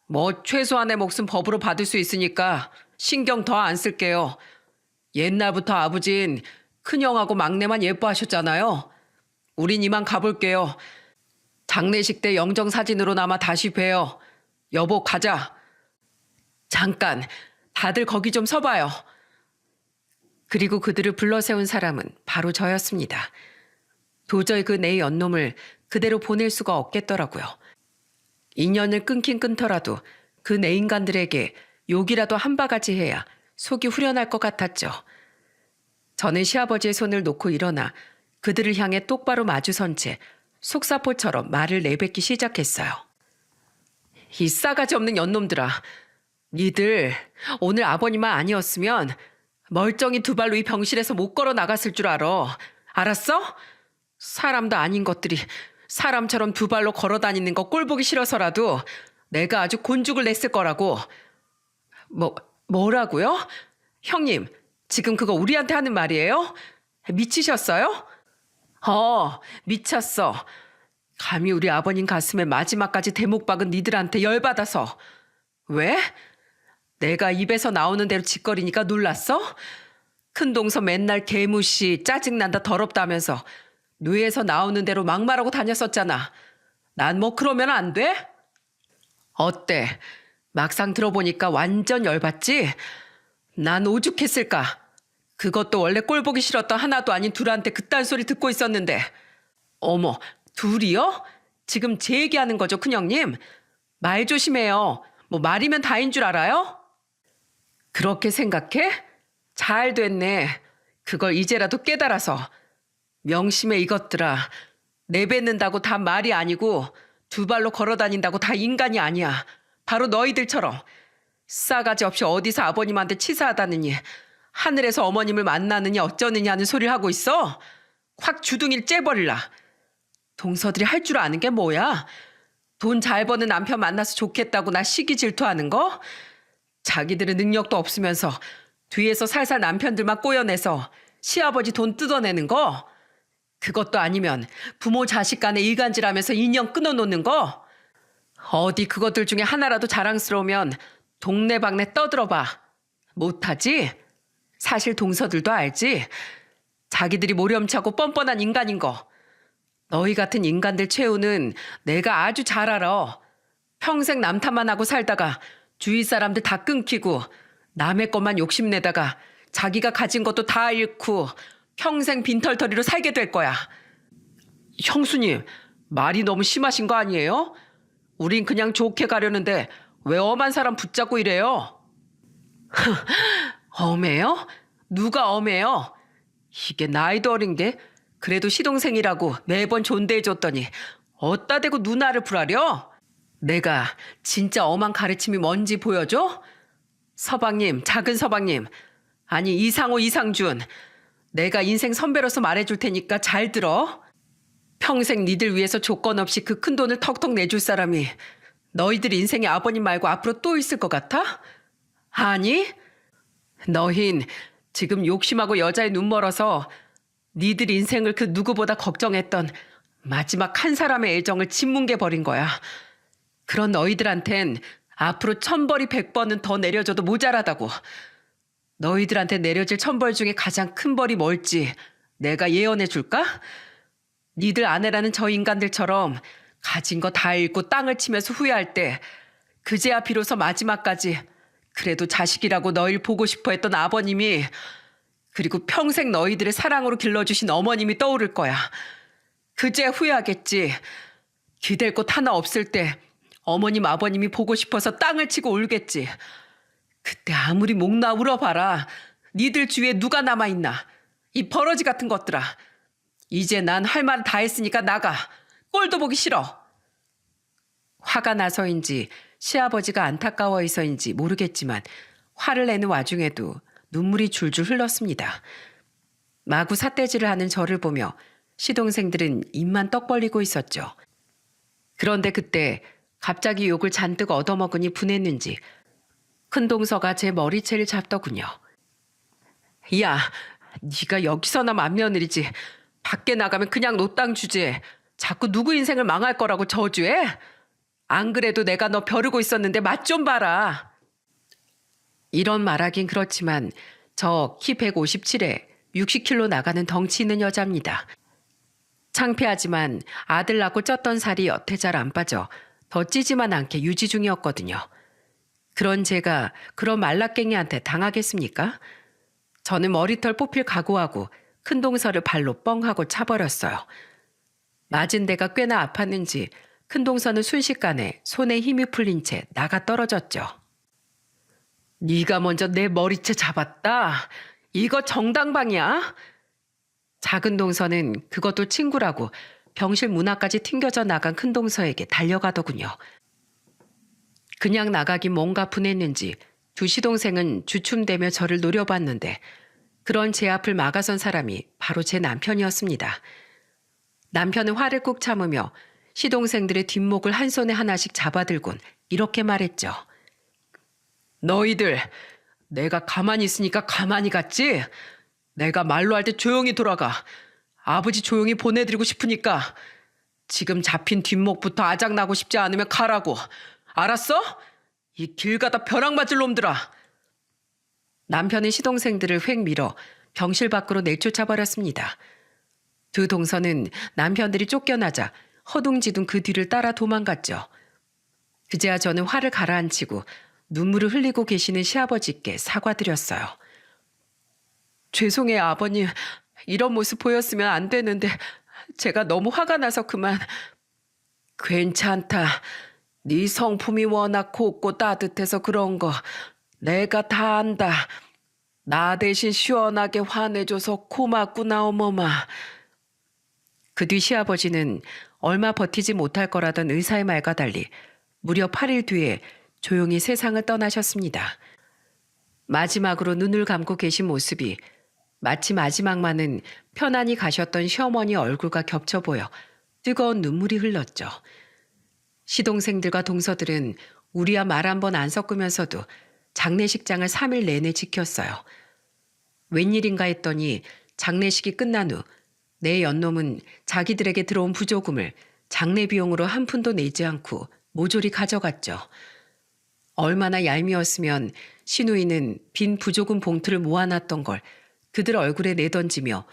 뭐 최소한의 몫은 법으로 받을 수 있으니까 신경 더 안 쓸게요. 옛날부터 아버진 큰형하고 막내만 예뻐하셨잖아요. 우린 이만 가볼게요. 장례식 때 영정사진으로나마 다시 봬요. 여보, 가자. 잠깐, 다들 거기 좀 서봐요. 그리고 그들을 불러세운 사람은 바로 저였습니다. 도저히 그 내 연놈을 그대로 보낼 수가 없겠더라고요. 인연을 끊긴 끊더라도 그 내 인간들에게 욕이라도 한 바가지 해야 속이 후련할 것 같았죠. 저는 시아버지의 손을 놓고 일어나 그들을 향해 똑바로 마주선 채 속사포처럼 말을 내뱉기 시작했어요. 이 싸가지 없는 연놈들아. 니들 오늘 아버님만 아니었으면 멀쩡히 두 발로 이 병실에서 못 걸어 나갔을 줄 알아. 알았어? 사람도 아닌 것들이 사람처럼 두 발로 걸어 다니는 거 꼴보기 싫어서라도 내가 아주 곤죽을 냈을 거라고. 뭐라고요? 형님, 지금 그거 우리한테 하는 말이에요? 미치셨어요? 미쳤어. 감히 우리 아버님 가슴에 마지막까지 대목 박은 니들한테 열받아서. 왜? 내가 입에서 나오는 대로 짓거리니까 놀랐어? 큰동서 맨날 개무시 짜증난다 더럽다면서 뇌에서 나오는 대로 막말하고 다녔었잖아. 난 뭐 그러면 안 돼? 어때? 막상 들어보니까 완전 열받지? 난 오죽했을까? 그것도 원래 꼴 보기 싫었던 하나도 아닌 둘한테 그딴 소리 듣고 있었는데. 어머, 둘이요? 지금 제 얘기하는 거죠, 큰형님? 말 조심해요. 뭐 말이면 다인 줄 알아요? 그렇게 생각해? 잘 됐네. 그걸 이제라도 깨달아서. 명심해 이것들아. 내뱉는다고 다 말이 아니고 두 발로 걸어 다닌다고 다 인간이 아니야. 바로 너희들처럼. 싸가지 없이 어디서 아버님한테 치사하다느니 하늘에서 어머님을 만나느니 어쩌느냐 하는 소리를 하고 있어. 확 주둥이를 째버릴라. 동서들이 할 줄 아는 게 뭐야? 돈 잘 버는 남편 만나서 좋겠다고 나 시기 질투하는 거? 자기들은 능력도 없으면서 뒤에서 살살 남편들만 꼬여내서 시아버지 돈 뜯어내는 거? 그것도 아니면 부모 자식 간에 일간질하면서 인연 끊어놓는 거? 어디 그것들 중에 하나라도 자랑스러우면 동네방네 떠들어봐. 못하지? 사실 동서들도 알지? 자기들이 모렴차고 뻔뻔한 인간인 거. 너희 같은 인간들 최후는 내가 아주 잘 알아. 평생 남탓만 하고 살다가 주위 사람들 다 끊기고 남의 것만 욕심내다가 자기가 가진 것도 다 잃고 평생 빈털터리로 살게 될 거야. 형수님, 말이 너무 심하신 거 아니에요? 우린 그냥 좋게 가려는데 왜 엄한 사람 붙잡고 이래요? 엄해요? 누가 엄해요? 이게 나이도 어린 게 그래도 시동생이라고 매번 존대해줬더니 어따 대고 누나를 부라려? 내가 진짜 엄한 가르침이 뭔지 보여줘? 서방님, 작은 서방님, 아니 이상호, 이상준, 내가 인생 선배로서 말해줄 테니까 잘 들어. 평생 니들 위해서 조건 없이 그 큰 돈을 턱턱 내줄 사람이 너희들 인생에 아버님 말고 앞으로 또 있을 것 같아? 아니? 너흰 지금 욕심하고 여자에 눈 멀어서 니들 인생을 그 누구보다 걱정했던 마지막 한 사람의 애정을 짓뭉개 버린 거야. 그런 너희들한텐 앞으로 1000벌이 100번은 더 내려줘도 모자라다고. 너희들한테 내려질 1000벌 중에 가장 큰 벌이 뭘지 내가 예언해 줄까? 니들 아내라는 저 인간들처럼 가진 거 다 잃고 땅을 치면서 후회할 때 그제야 비로소 마지막까지 그래도 자식이라고 너희를 보고 싶어 했던 아버님이 그리고 평생 너희들의 사랑으로 길러주신 어머님이 떠오를 거야. 그제야 후회하겠지. 기댈 곳 하나 없을 때 어머님 아버님이 보고 싶어서 땅을 치고 울겠지. 그때 아무리 목나 울어봐라. 니들 주위에 누가 남아있나. 이 버러지 같은 것들아. 이제 난 할 말 다 했으니까 나가. 꼴도 보기 싫어. 화가 나서인지 시아버지가 안타까워해서인지 모르겠지만 화를 내는 와중에도 눈물이 줄줄 흘렀습니다. 마구 삿대질을 하는 저를 보며 시동생들은 입만 떡 벌리고 있었죠. 그런데 그때 갑자기 욕을 잔뜩 얻어먹으니 분했는지 큰동서가 제 머리채를 잡더군요. 야, 네가 여기서나 맏며느리지. 밖에 나가면 그냥 노땅 주지. 자꾸 누구 인생을 망할 거라고 저주해? 안 그래도 내가 너 벼르고 있었는데 맛 좀 봐라. 이런 말하긴 그렇지만 저 키 157에 60kg 나가는 덩치 있는 여자입니다. 창피하지만 아들 낳고 쪘던 살이 여태 잘 안 빠져 더 찌지만 않게 유지 중이었거든요. 그런 제가 그런 말라깽이한테 당하겠습니까? 저는 머리털 뽑힐 각오하고 큰 동서를 발로 뻥 하고 차버렸어요. 맞은 데가 꽤나 아팠는지 큰 동서는 순식간에 손에 힘이 풀린 채 나가 떨어졌죠. 네가 먼저 내 머리채 잡았다. 이거 정당방이야. 작은 동서는 그것도 친구라고 병실 문 앞까지 튕겨져 나간 큰 동서에게 달려가더군요. 그냥 나가긴 뭔가 분했는지 두 시동생은 주춤대며 저를 노려봤는데 그런 제 앞을 막아선 사람이 바로 제 남편이었습니다. 남편은 화를 꾹 참으며 시동생들의 뒷목을 한 손에 하나씩 잡아들곤 이렇게 말했죠. 너희들, 내가 가만히 있으니까 가만히 갔지? 내가 말로 할 때 조용히 돌아가. 아버지 조용히 보내드리고 싶으니까 지금 잡힌 뒷목부터 아작나고 싶지 않으면 가라고. 알았어? 이 길 가다 벼락 맞을 놈들아! 남편은 시동생들을 획 밀어 병실 밖으로 내쫓아 버렸습니다. 두 동서는 남편들이 쫓겨나자 허둥지둥 그 뒤를 따라 도망갔죠. 그제야 저는 화를 가라앉히고 눈물을 흘리고 계시는 시아버지께 사과드렸어요. 죄송해요, 아버님. 이런 모습 보였으면 안 되는데 제가 너무 화가 나서 그만. 괜찮다. 네 성품이 워낙 곱고 따뜻해서 그런 거 내가 다 안다. 나 대신 시원하게 화내줘서 고맙구나, 어머마. 그 뒤 시아버지는 얼마 버티지 못할 거라던 의사의 말과 달리 무려 8일 뒤에 조용히 세상을 떠나셨습니다. 마지막으로 눈을 감고 계신 모습이 마치 마지막만은 편안히 가셨던 시어머니 얼굴과 겹쳐 보여 뜨거운 눈물이 흘렀죠. 시동생들과 동서들은 우리와 말 한 번 안 섞으면서도 장례식장을 3일 내내 지켰어요. 웬일인가 했더니 장례식이 끝난 후 내 연놈은 자기들에게 들어온 부조금을 장례 비용으로 한 푼도 내지 않고 모조리 가져갔죠. 얼마나 얄미웠으면 시누이는 빈 부조금 봉투를 모아놨던 걸 그들 얼굴에 내던지며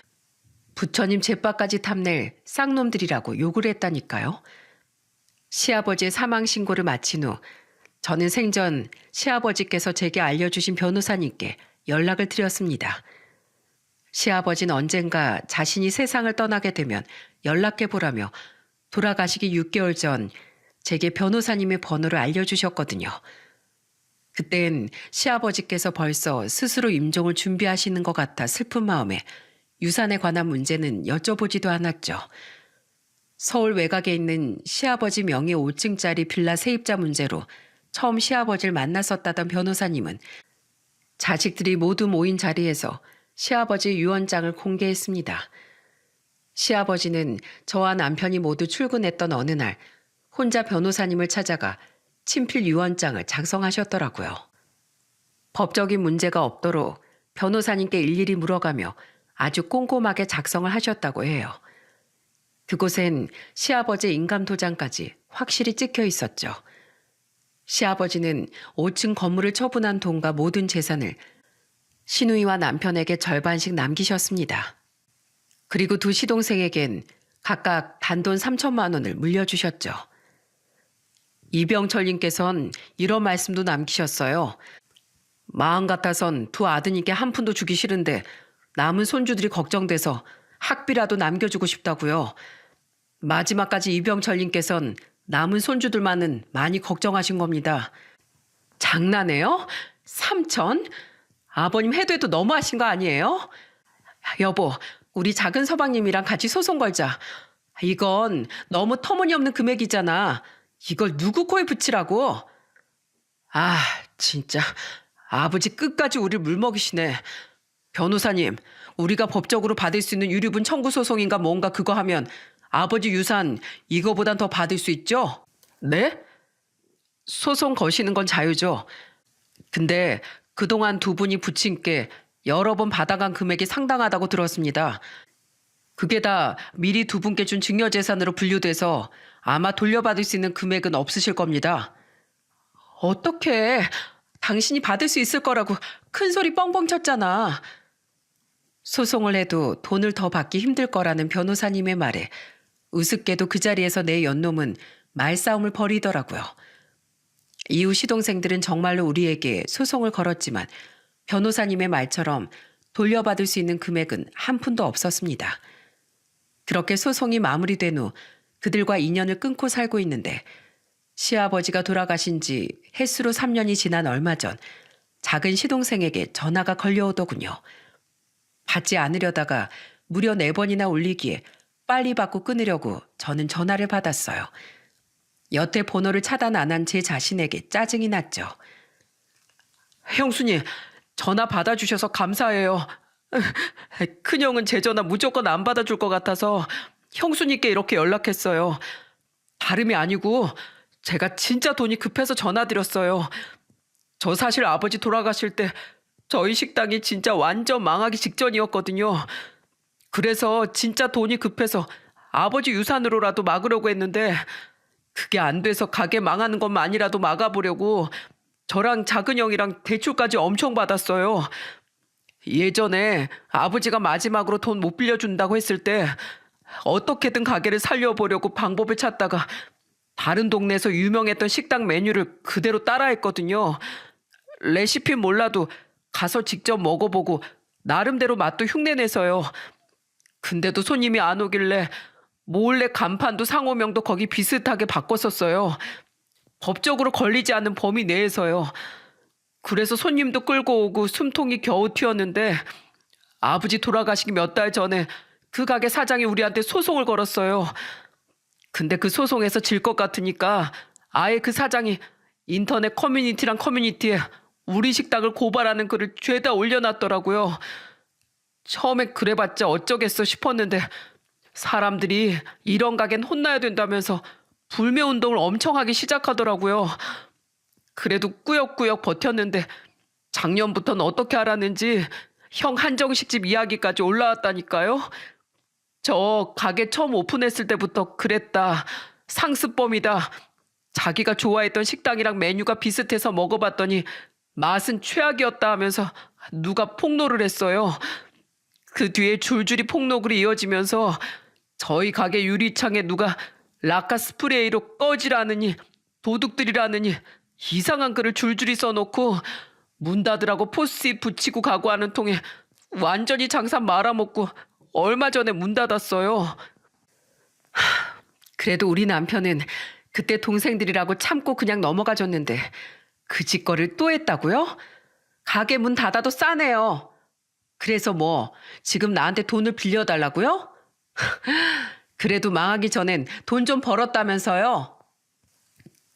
부처님 제빠까지 탐낼 쌍놈들이라고 욕을 했다니까요. 시아버지의 사망 신고를 마친 후 저는 생전 시아버지께서 제게 알려주신 변호사님께 연락을 드렸습니다. 시아버지는 언젠가 자신이 세상을 떠나게 되면 연락해보라며 돌아가시기 6개월 전 제게 변호사님의 번호를 알려주셨거든요. 그땐 시아버지께서 벌써 스스로 임종을 준비하시는 것 같아 슬픈 마음에 유산에 관한 문제는 여쭤보지도 않았죠. 서울 외곽에 있는 시아버지 명의 5층짜리 빌라 세입자 문제로 처음 시아버지를 만났었다던 변호사님은 자식들이 모두 모인 자리에서 시아버지 유언장을 공개했습니다. 시아버지는 저와 남편이 모두 출근했던 어느 날 혼자 변호사님을 찾아가 친필 유언장을 작성하셨더라고요. 법적인 문제가 없도록 변호사님께 일일이 물어가며 아주 꼼꼼하게 작성을 하셨다고 해요. 그곳엔 시아버지의 인감도장까지 확실히 찍혀 있었죠. 시아버지는 5층 건물을 처분한 돈과 모든 재산을 시누이와 남편에게 절반씩 남기셨습니다. 그리고 두 시동생에겐 각각 단돈 3천만 원을 물려주셨죠. 이병철님께선 이런 말씀도 남기셨어요. 마음 같아선 두 아드님께 한 푼도 주기 싫은데 남은 손주들이 걱정돼서 학비라도 남겨주고 싶다고요. 마지막까지 이병철님께선 남은 손주들만은 많이 걱정하신 겁니다. 장난해요? 3천? 아버님 해도 너무하신 거 아니에요? 여보, 우리 작은 서방님이랑 같이 소송 걸자. 이건 너무 터무니없는 금액이잖아. 이걸 누구 코에 붙이라고? 아, 진짜 아버지 끝까지 우릴 물먹이시네. 변호사님, 우리가 법적으로 받을 수 있는 유류분 청구 소송인가 뭔가 그거 하면 아버지 유산 이거보단 더 받을 수 있죠? 네? 소송 거시는 건 자유죠. 근데 그동안 두 분이 부친 게 여러 번 받아간 금액이 상당하다고 들었습니다. 그게 다 미리 두 분께 준 증여재산으로 분류돼서 아마 돌려받을 수 있는 금액은 없으실 겁니다. 어떻게 당신이 받을 수 있을 거라고 큰 소리 뻥뻥 쳤잖아. 소송을 해도 돈을 더 받기 힘들 거라는 변호사님의 말에 우습게도 그 자리에서 내 연놈은 말싸움을 벌이더라고요. 이후 시동생들은 정말로 우리에게 소송을 걸었지만 변호사님의 말처럼 돌려받을 수 있는 금액은 한 푼도 없었습니다. 그렇게 소송이 마무리된 후 그들과 인연을 끊고 살고 있는데 시아버지가 돌아가신 지 햇수로 3년이 지난 얼마 전 작은 시동생에게 전화가 걸려오더군요. 받지 않으려다가 무려 4번이나 울리기에 빨리 받고 끊으려고 저는 전화를 받았어요. 여태 번호를 차단 안 한 제 자신에게 짜증이 났죠. 형수님, 전화 받아주셔서 감사해요. 큰형은 제 전화 무조건 안 받아줄 것 같아서 형수님께 이렇게 연락했어요. 다름이 아니고 제가 진짜 돈이 급해서 전화드렸어요. 저 사실 아버지 돌아가실 때 저희 식당이 진짜 완전 망하기 직전이었거든요. 그래서 진짜 돈이 급해서 아버지 유산으로라도 막으려고 했는데 그게 안 돼서 가게 망하는 것만이라도 막아보려고 저랑 작은 형이랑 대출까지 엄청 받았어요. 예전에 아버지가 마지막으로 돈 못 빌려준다고 했을 때 어떻게든 가게를 살려보려고 방법을 찾다가 다른 동네에서 유명했던 식당 메뉴를 그대로 따라했거든요. 레시피 몰라도 가서 직접 먹어보고 나름대로 맛도 흉내내서요. 근데도 손님이 안 오길래 몰래 간판도 상호명도 거기 비슷하게 바꿨었어요. 법적으로 걸리지 않는 범위 내에서요. 그래서 손님도 끌고 오고 숨통이 겨우 튀었는데 아버지 돌아가시기 몇 달 전에 그 가게 사장이 우리한테 소송을 걸었어요. 근데 그 소송에서 질 것 같으니까 아예 그 사장이 인터넷 커뮤니티랑 커뮤니티에 우리 식당을 고발하는 글을 죄다 올려놨더라고요. 처음에 그래봤자 어쩌겠어 싶었는데 사람들이 이런 가게는 혼나야 된다면서 불매운동을 엄청 하기 시작하더라고요. 그래도 꾸역꾸역 버텼는데 작년부터는 어떻게 알았는지 형 한정식집 이야기까지 올라왔다니까요. 저 가게 처음 오픈했을 때부터 그랬다. 상습범이다. 자기가 좋아했던 식당이랑 메뉴가 비슷해서 먹어봤더니 맛은 최악이었다 하면서 누가 폭로를 했어요. 그 뒤에 줄줄이 폭로글이 이어지면서 저희 가게 유리창에 누가 라카 스프레이로 꺼지라느니 도둑들이라느니 이상한 글을 줄줄이 써놓고 문 닫으라고 포스트잇 붙이고 가고 하는 통에 완전히 장사 말아먹고 얼마 전에 문 닫았어요. 그래도 우리 남편은 그때 동생들이라고 참고 그냥 넘어가줬는데 그 짓거리를 또 했다고요? 가게 문 닫아도 싸네요. 그래서 뭐 지금 나한테 돈을 빌려달라고요? 그래도 망하기 전엔 돈 좀 벌었다면서요?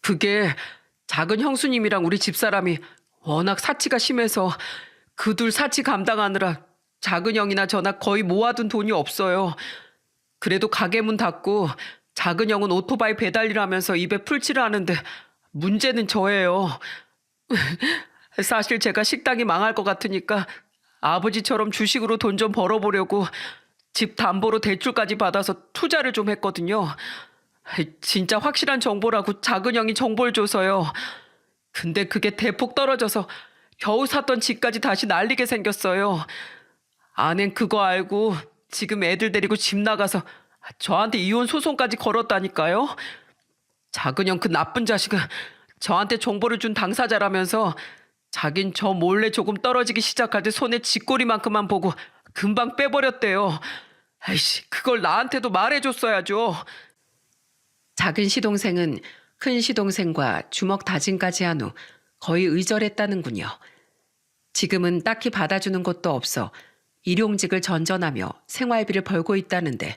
그게 작은 형수님이랑 우리 집사람이 워낙 사치가 심해서 그 둘 사치 감당하느라 작은 형이나 저나 거의 모아둔 돈이 없어요. 그래도 가게 문 닫고 작은 형은 오토바이 배달일 하면서 입에 풀칠을 하는데 문제는 저예요. 사실 제가 식당이 망할 것 같으니까 아버지처럼 주식으로 돈 좀 벌어보려고 집 담보로 대출까지 받아서 투자를 좀 했거든요. 진짜 확실한 정보라고 작은 형이 정보를 줘서요. 근데 그게 대폭 떨어져서 겨우 샀던 집까지 다시 날리게 생겼어요. 아낸 그거 알고 지금 애들 데리고 집 나가서 저한테 이혼 소송까지 걸었다니까요. 작은 형 그 나쁜 자식은 저한테 정보를 준 당사자라면서 자긴 저 몰래 조금 떨어지기 시작할 때 손에 쥐꼬리만큼만 보고 금방 빼버렸대요. 아이씨, 그걸 나한테도 말해줬어야죠. 작은 시동생은 큰 시동생과 주먹 다짐까지 한 후 거의 의절했다는군요. 지금은 딱히 받아주는 것도 없어 일용직을 전전하며 생활비를 벌고 있다는데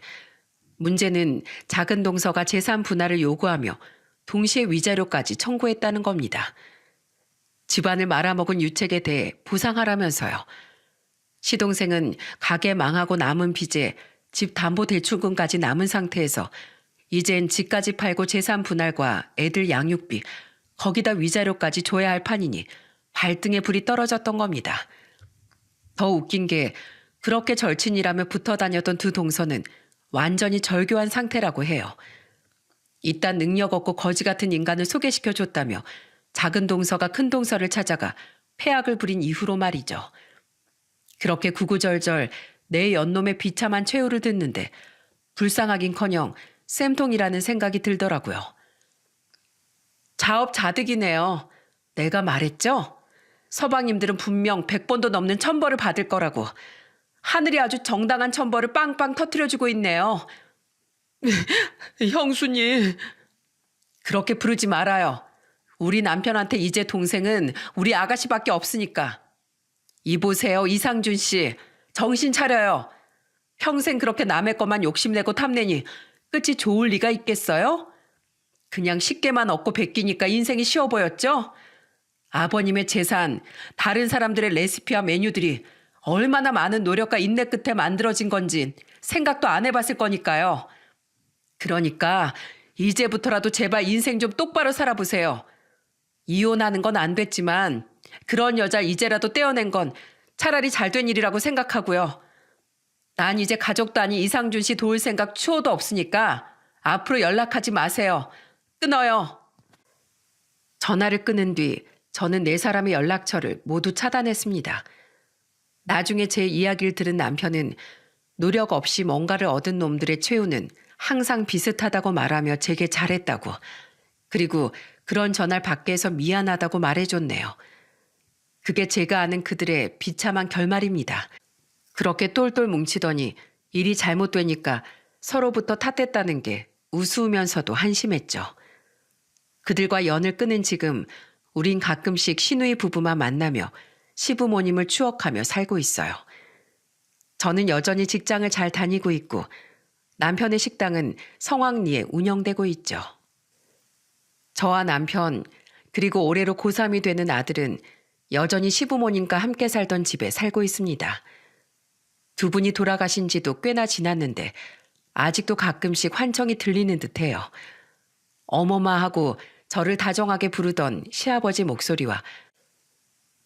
문제는 작은 동서가 재산 분할을 요구하며 동시에 위자료까지 청구했다는 겁니다. 집안을 말아먹은 유책에 대해 보상하라면서요. 시동생은 가게 망하고 남은 빚에 집 담보 대출금까지 남은 상태에서 이젠 집까지 팔고 재산 분할과 애들 양육비, 거기다 위자료까지 줘야 할 판이니 발등에 불이 떨어졌던 겁니다. 더 웃긴 게 그렇게 절친이라며 붙어 다녔던 두 동서는 완전히 절교한 상태라고 해요. 이딴 능력 없고 거지 같은 인간을 소개시켜줬다며 작은 동서가 큰 동서를 찾아가 패악을 부린 이후로 말이죠. 그렇게 구구절절 내 연놈의 비참한 최후를 듣는데 불쌍하긴커녕 쌤통이라는 생각이 들더라고요. 자업자득이네요. 내가 말했죠? 서방님들은 분명 100번도 넘는 천벌을 받을 거라고. 하늘이 아주 정당한 천벌을 빵빵 터뜨려주고 있네요. 형수님. 그렇게 부르지 말아요. 우리 남편한테 이제 동생은 우리 아가씨밖에 없으니까. 이보세요, 이상준 씨. 정신 차려요. 평생 그렇게 남의 것만 욕심내고 탐내니 끝이 좋을 리가 있겠어요? 그냥 쉽게만 얻고 베끼니까 인생이 쉬워 보였죠? 아버님의 재산, 다른 사람들의 레시피와 메뉴들이 얼마나 많은 노력과 인내 끝에 만들어진 건지 생각도 안 해봤을 거니까요. 그러니까 이제부터라도 제발 인생 좀 똑바로 살아보세요. 이혼하는 건 안 됐지만 그런 여자 이제라도 떼어낸 건 차라리 잘된 일이라고 생각하고요. 난 이제 가족도 아닌 이상준 씨 도울 생각 추호도 없으니까 앞으로 연락하지 마세요. 끊어요. 전화를 끊은 뒤 저는 네 사람의 연락처를 모두 차단했습니다. 나중에 제 이야기를 들은 남편은 노력 없이 뭔가를 얻은 놈들의 최후는 항상 비슷하다고 말하며 제게 잘했다고, 그리고 그런 전화를 받게 해서 미안하다고 말해줬네요. 그게 제가 아는 그들의 비참한 결말입니다. 그렇게 똘똘 뭉치더니 일이 잘못되니까 서로부터 탓했다는 게 우스우면서도 한심했죠. 그들과 연을 끊은 지금 우린 가끔씩 시누이 부부만 만나며 시부모님을 추억하며 살고 있어요. 저는 여전히 직장을 잘 다니고 있고 남편의 식당은 성황리에 운영되고 있죠. 저와 남편 그리고 올해로 고3이 되는 아들은 여전히 시부모님과 함께 살던 집에 살고 있습니다. 두 분이 돌아가신 지도 꽤나 지났는데 아직도 가끔씩 환청이 들리는 듯해요. 어머마하고 저를 다정하게 부르던 시아버지 목소리와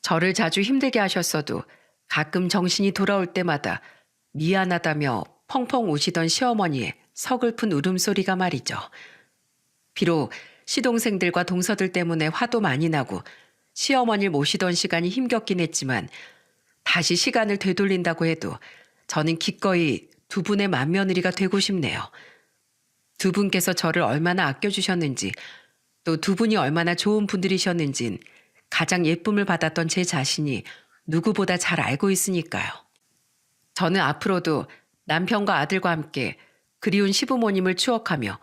저를 자주 힘들게 하셨어도 가끔 정신이 돌아올 때마다 미안하다며 펑펑 우시던 시어머니의 서글픈 울음소리가 말이죠. 비록 시동생들과 동서들 때문에 화도 많이 나고 시어머니를 모시던 시간이 힘겹긴 했지만 다시 시간을 되돌린다고 해도 저는 기꺼이 두 분의 맏며느리가 되고 싶네요. 두 분께서 저를 얼마나 아껴주셨는지 또 두 분이 얼마나 좋은 분들이셨는진 가장 예쁨을 받았던 제 자신이 누구보다 잘 알고 있으니까요. 저는 앞으로도 남편과 아들과 함께 그리운 시부모님을 추억하며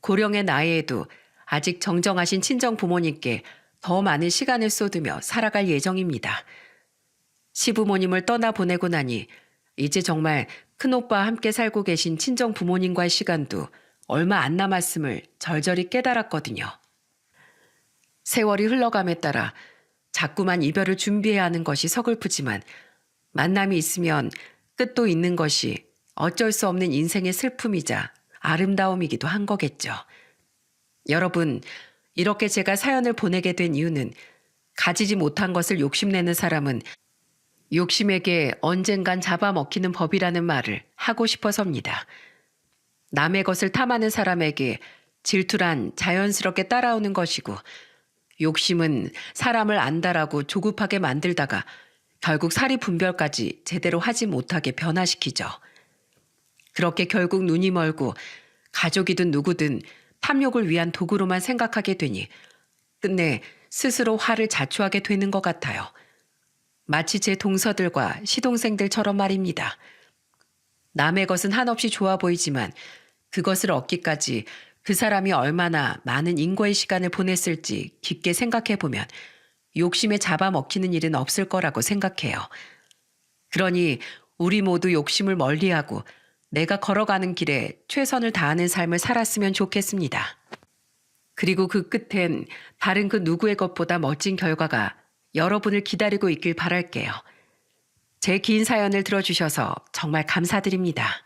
고령의 나이에도 아직 정정하신 친정 부모님께 더 많은 시간을 쏟으며 살아갈 예정입니다. 시부모님을 떠나보내고 나니 이제 정말 큰오빠와 함께 살고 계신 친정 부모님과의 시간도 얼마 안 남았음을 절절히 깨달았거든요. 세월이 흘러감에 따라 자꾸만 이별을 준비해야 하는 것이 서글프지만 만남이 있으면 끝도 있는 것이 어쩔 수 없는 인생의 슬픔이자 아름다움이기도 한 거겠죠. 여러분, 이렇게 제가 사연을 보내게 된 이유는 가지지 못한 것을 욕심내는 사람은 욕심에게 언젠간 잡아먹히는 법이라는 말을 하고 싶어서입니다. 남의 것을 탐하는 사람에게 질투란 자연스럽게 따라오는 것이고 욕심은 사람을 안다라고 조급하게 만들다가 결국 사리 분별까지 제대로 하지 못하게 변화시키죠. 그렇게 결국 눈이 멀고 가족이든 누구든 탐욕을 위한 도구로만 생각하게 되니 끝내 스스로 화를 자초하게 되는 것 같아요. 마치 제 동서들과 시동생들처럼 말입니다. 남의 것은 한없이 좋아 보이지만 그것을 얻기까지 그 사람이 얼마나 많은 인고의 시간을 보냈을지 깊게 생각해 보면 욕심에 잡아먹히는 일은 없을 거라고 생각해요. 그러니 우리 모두 욕심을 멀리하고 내가 걸어가는 길에 최선을 다하는 삶을 살았으면 좋겠습니다. 그리고 그 끝엔 다른 그 누구의 것보다 멋진 결과가 여러분을 기다리고 있길 바랄게요. 제 긴 사연을 들어주셔서 정말 감사드립니다.